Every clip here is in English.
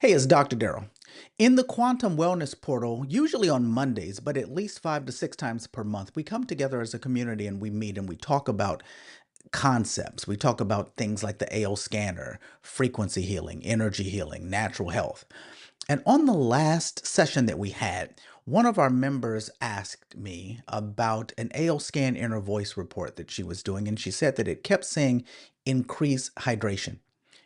Hey, it's Dr. Darryl. In the Quantum Wellness Portal, usually on Mondays, but at least 5 to 6 times per month, we come together as a community and we meet and we talk about concepts. We talk about things like the AO scanner, frequency healing, energy healing, natural health. And on the last session that we had, one of our members asked me about an AO scan inner voice report that she was doing, and she said that it kept saying increase hydration.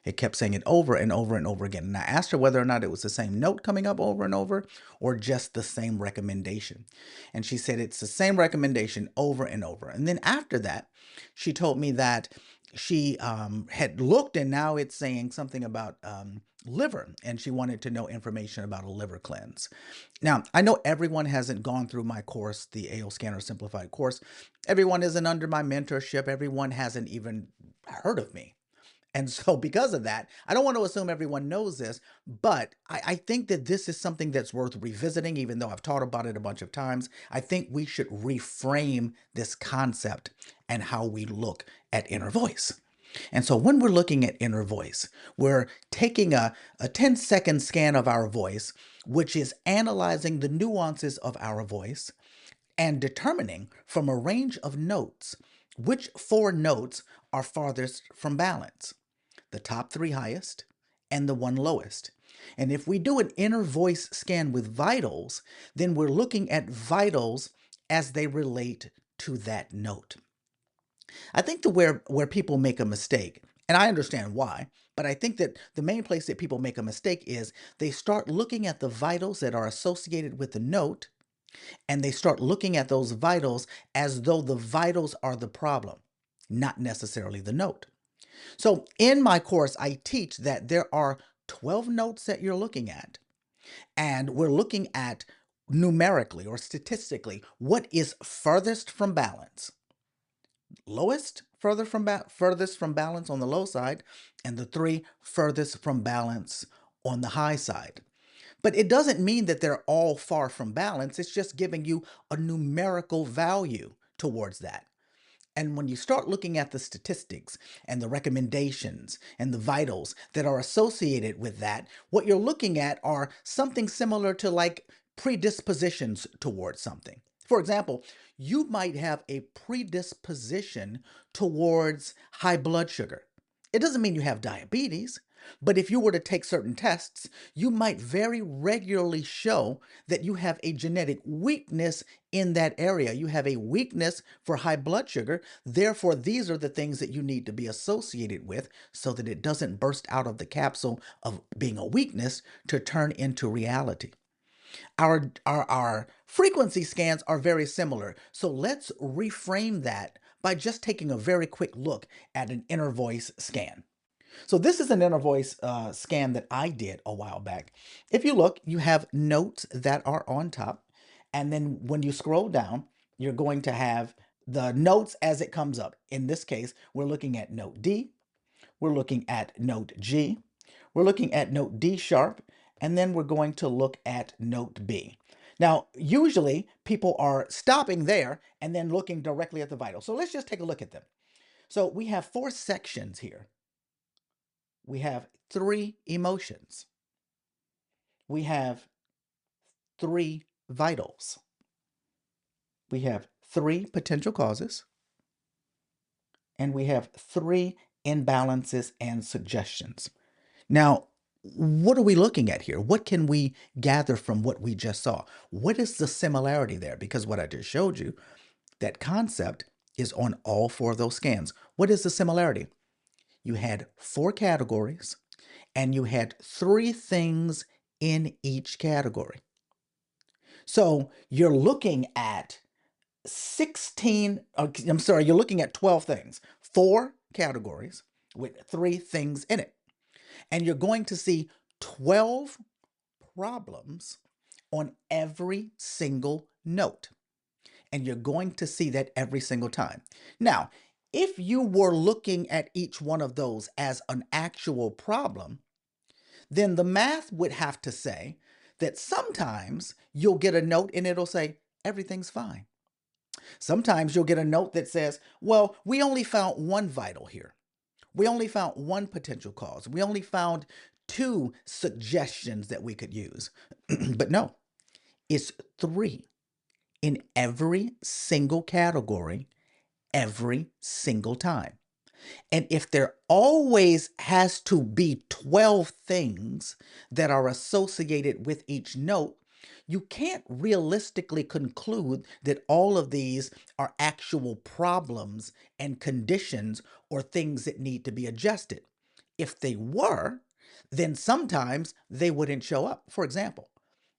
It kept saying it over and over and over again. And I asked her whether or not it was the same note coming up over and over or just the same recommendation. And she said it's the same recommendation over and over. And then after that, she told me that she had looked and now it's saying something about liver, and she wanted to know information about a liver cleanse. Now, I know everyone hasn't gone through my course, the AO Scanner Simplified course. Everyone isn't under my mentorship. Everyone hasn't even heard of me. And so, because of that, I don't want to assume everyone knows this, but I think that this is something that's worth revisiting, even though I've taught about it a bunch of times. I think we should reframe this concept and how we look at inner voice. And so, when we're looking at inner voice, we're taking a 10-second scan of our voice, which is analyzing the nuances of our voice and determining from a range of notes which four notes are farthest from balance, the top three highest, and the one lowest. And if we do an inner voice scan with vitals, then we're looking at vitals as they relate to that note. I think where people make a mistake, and I understand why, but I think that the main place that people make a mistake is they start looking at the vitals that are associated with the note, and they start looking at those vitals as though the vitals are the problem, not necessarily the note. So in my course, I teach that there are 12 notes that you're looking at, and we're looking at numerically or statistically what is furthest from balance. Lowest furthest from balance on the low side, and the three furthest from balance on the high side. But it doesn't mean that they're all far from balance. It's just giving you a numerical value towards that. And when you start looking at the statistics and the recommendations and the vitals that are associated with that, what you're looking at are something similar to like predispositions towards something. For example, you might have a predisposition towards high blood sugar. It doesn't mean you have diabetes, but if you were to take certain tests, you might very regularly show that you have a genetic weakness in that area. You have a weakness for high blood sugar. Therefore, these are the things that you need to be associated with so that it doesn't burst out of the capsule of being a weakness to turn into reality. Our frequency scans are very similar. So let's reframe that by just taking a very quick look at an inner voice scan. So this is an inner voice scan that I did a while back. If you look, you have notes that are on top. And then when you scroll down, you're going to have the notes as it comes up. In this case, we're looking at note D, we're looking at note G, we're looking at note D sharp, and then we're going to look at note B. Now, usually people are stopping there and then looking directly at the vital. So let's just take a look at them. So we have four sections here. We have three emotions. We have three vitals. We have three potential causes. And we have three imbalances and suggestions. Now, what are we looking at here? What can we gather from what we just saw? What is the similarity there? Because what I just showed you, that concept is on all four of those scans. What is the similarity? You had four categories and you had three things in each category. So you're looking at 16, I'm sorry, you're looking at 12 things, four categories with three things in it. And you're going to see 12 problems on every single note. And you're going to see that every single time. Now, if you were looking at each one of those as an actual problem, then the math would have to say that sometimes you'll get a note and it'll say, everything's fine. Sometimes you'll get a note that says, well, we only found one vital here. We only found one potential cause. We only found two suggestions that we could use. But no, it's three in every single category, every single time. And if there always has to be 12 things that are associated with each note, you can't realistically conclude that all of these are actual problems and conditions or things that need to be adjusted. If they were, then sometimes they wouldn't show up. For example,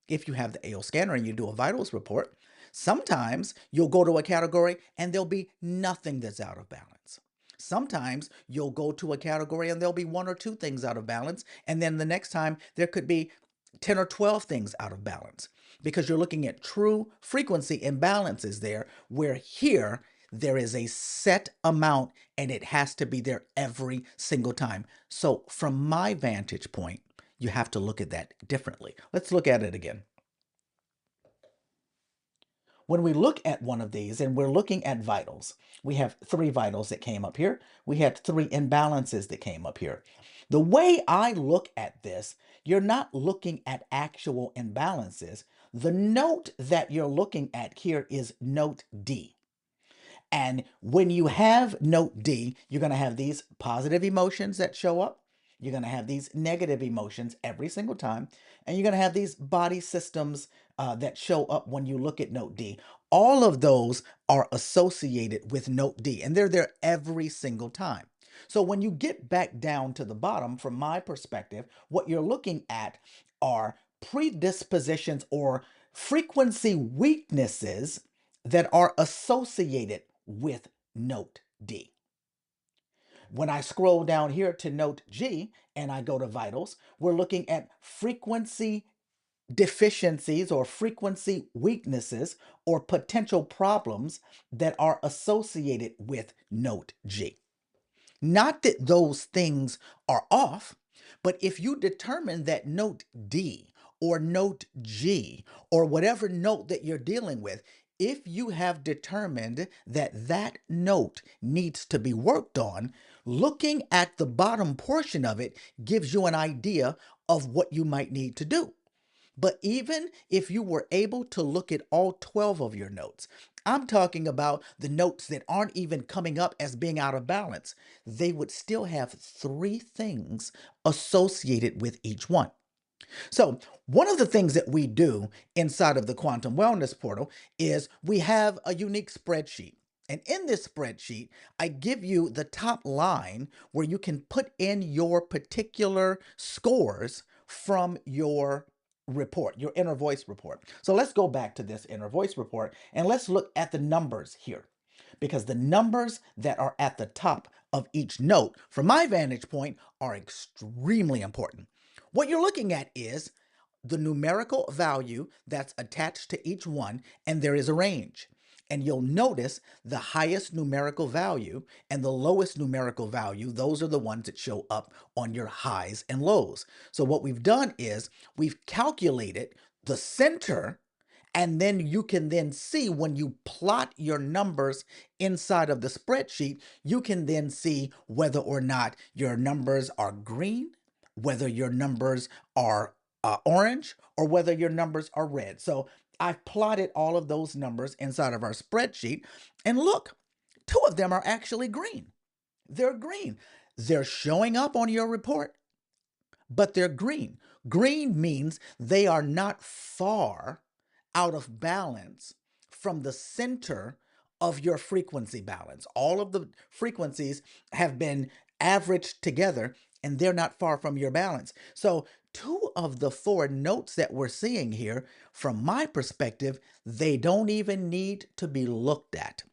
if you have the AO scanner and you do a vitals report, sometimes you'll go to a category and there'll be nothing that's out of balance. Sometimes you'll go to a category and there'll be one or two things out of balance. And then the next time there could be 10 or 12 things out of balance because you're looking at true frequency imbalances there, where here there is a set amount and it has to be there every single time. So, from my vantage point, you have to look at that differently. Let's look at it again. When we look at one of these and we're looking at vitals, we have three vitals that came up here. We had three imbalances that came up here. The way I look at this, you're not looking at actual imbalances. The note that you're looking at here is note D. And when you have note D, you're going to have these positive emotions that show up. You're going to have these negative emotions every single time. And you're going to have these body systems that show up when you look at note D. All of those are associated with note D, and they're there every single time. So when you get back down to the bottom, from my perspective, what you're looking at are predispositions or frequency weaknesses that are associated with note D. When I scroll down here to note G and I go to vitals, we're looking at frequency deficiencies or frequency weaknesses or potential problems that are associated with note G. Not that those things are off, but if you determine that note D or note G or whatever note that you're dealing with, if you have determined that that note needs to be worked on, looking at the bottom portion of it gives you an idea of what you might need to do. But even if you were able to look at all 12 of your notes, I'm talking about the notes that aren't even coming up as being out of balance, they would still have three things associated with each one. So, one of the things that we do inside of the Quantum Wellness Portal is we have a unique spreadsheet. And in this spreadsheet, I give you the top line where you can put in your particular scores from your report, your inner voice report. So let's go back to this inner voice report and let's look at the numbers here, because the numbers that are at the top of each note, from my vantage point, are extremely important. What you're looking at is the numerical value that's attached to each one, and there is a range. And you'll notice the highest numerical value and the lowest numerical value, those are the ones that show up on your highs and lows. So what we've done is we've calculated the center, and then you can then see when you plot your numbers inside of the spreadsheet, you can then see whether or not your numbers are green, whether your numbers are orange, or whether your numbers are red. So I've plotted all of those numbers inside of our spreadsheet. And look, two of them are actually green. They're green. They're showing up on your report, but they're green. Green means they are not far out of balance from the center of your frequency balance. All of the frequencies have been averaged together and they're not far from your balance. So, two of the four notes that we're seeing here, from my perspective, they don't even need to be looked at.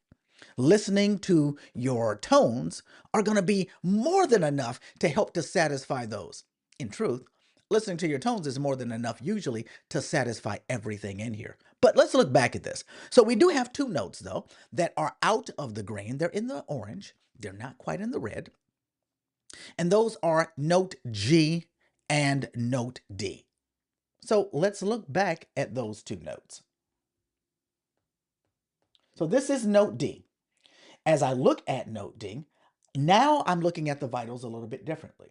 Listening to your tones are going to be more than enough to help to satisfy those. In truth, listening to your tones is more than enough usually to satisfy everything in here. But let's look back at this. So we do have two notes though that are out of the green. They're in the orange. They're not quite in the red. And those are note G and note D. So let's look back at those two notes. So this is note D. As I look at note D, now I'm looking at the vitals a little bit differently.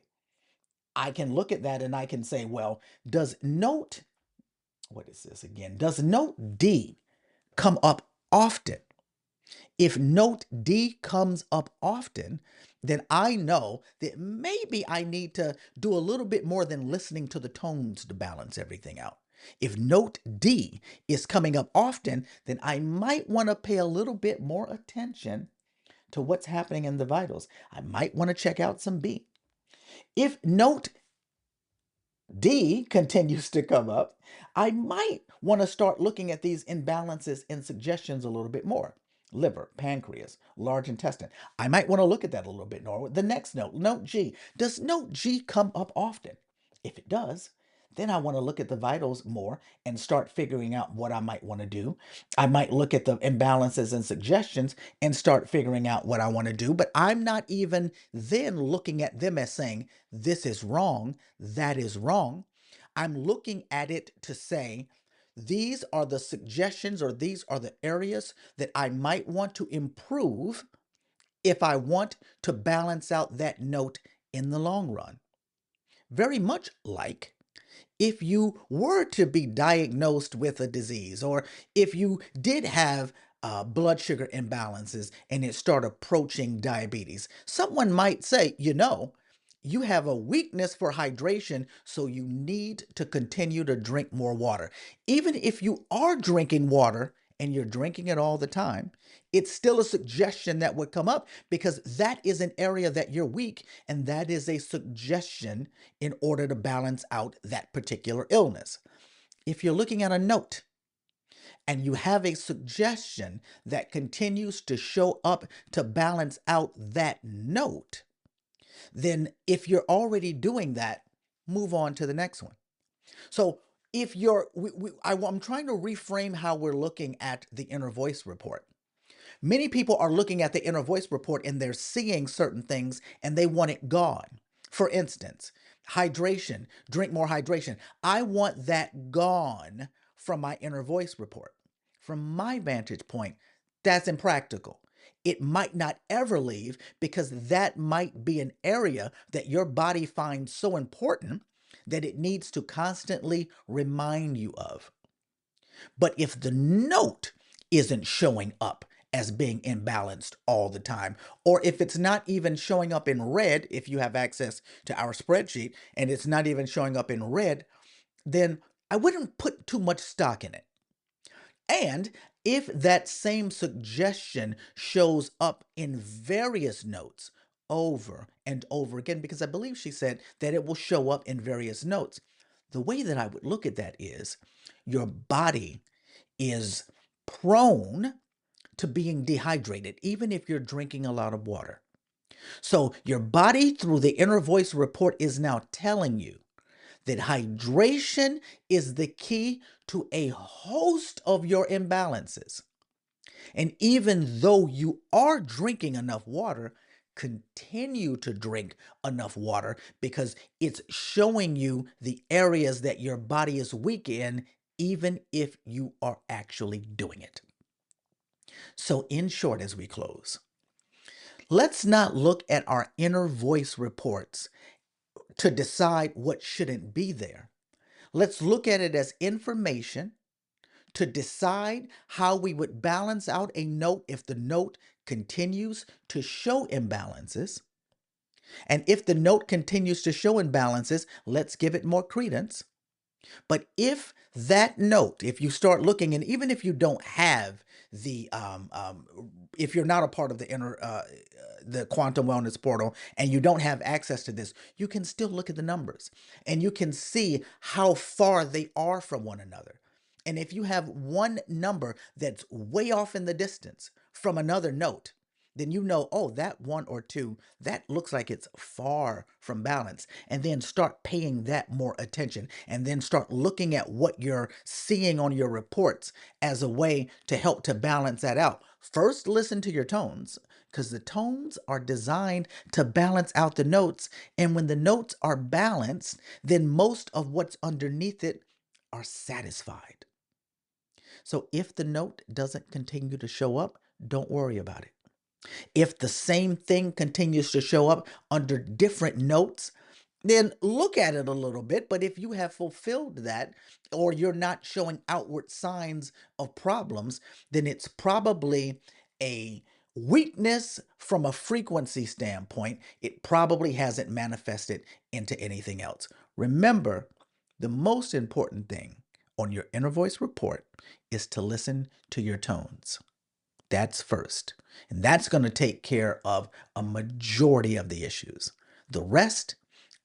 I can look at that and I can say, well, does note, what is this again? Does note D come up often? If note D comes up often, then I know that maybe I need to do a little bit more than listening to the tones to balance everything out. If note D is coming up often, then I might want to pay a little bit more attention to what's happening in the vitals. I might want to check out some B. If note D continues to come up, I might want to start looking at these imbalances and suggestions a little bit more. Liver, pancreas, large intestine. I might want to look at that a little bit more. The next note, note G. Does note G come up often? If it does, then I want to look at the vitals more and start figuring out what I might want to do. I might look at the imbalances and suggestions and start figuring out what I want to do. But I'm not even then looking at them as saying, this is wrong, that is wrong. I'm looking at it to say, these are the suggestions or these are the areas that I might want to improve if I want to balance out that note in the long run. Very much like if you were to be diagnosed with a disease, or if you did have blood sugar imbalances and it started approaching diabetes, someone might say, you have a weakness for hydration, so you need to continue to drink more water. Even if you are drinking water and you're drinking it all the time, it's still a suggestion that would come up because that is an area that you're weak, and that is a suggestion in order to balance out that particular illness. If you're looking at a note and you have a suggestion that continues to show up to balance out that note, then if you're already doing that, move on to the next one. So if I'm trying to reframe how we're looking at the inner voice report. Many people are looking at the inner voice report and they're seeing certain things and they want it gone. For instance, hydration, drink more hydration. I want that gone from my inner voice report. From my vantage point, that's impractical. It might not ever leave because that might be an area that your body finds so important that it needs to constantly remind you of. But if the note isn't showing up as being imbalanced all the time, or if it's not even showing up in red, if you have access to our spreadsheet and it's not even showing up in red, then I wouldn't put too much stock in it. And if that same suggestion shows up in various notes over and over again, because I believe she said that it will show up in various notes, the way that I would look at that is your body is prone to being dehydrated, even if you're drinking a lot of water. So your body, through the inner voice report, is now telling you that hydration is the key to a host of your imbalances. And even though you are drinking enough water, continue to drink enough water because it's showing you the areas that your body is weak in, even if you are actually doing it. So, in short, as we close, let's not look at our inner voice reports to decide what shouldn't be there. Let's look at it as information to decide how we would balance out a note if the note continues to show imbalances. And if the note continues to show imbalances, let's give it more credence. But if that note, if you start looking, and even if you don't have if you're not a part of the quantum wellness portal and you don't have access to this, you can still look at the numbers and you can see how far they are from one another. And if you have one number that's way off in the distance from another note, then you know, oh, that one or two, that looks like it's far from balance. And then start paying that more attention and then start looking at what you're seeing on your reports as a way to help to balance that out. First, listen to your tones because the tones are designed to balance out the notes. And when the notes are balanced, then most of what's underneath it are satisfied. So if the note doesn't continue to show up, don't worry about it. If the same thing continues to show up under different notes, then look at it a little bit. But if you have fulfilled that, or you're not showing outward signs of problems, then it's probably a weakness from a frequency standpoint. It probably hasn't manifested into anything else. Remember, the most important thing on your inner voice report is to listen to your tones. That's first. And that's going to take care of a majority of the issues. The rest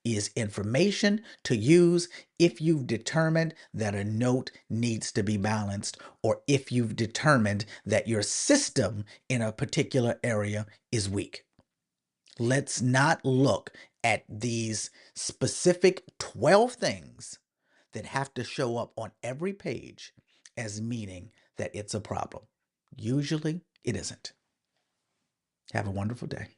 is information to use if you've determined that a note needs to be balanced, or if you've determined that your system in a particular area is weak. Let's not look at these specific 12 things that have to show up on every page as meaning that it's a problem. Usually it isn't. Have a wonderful day.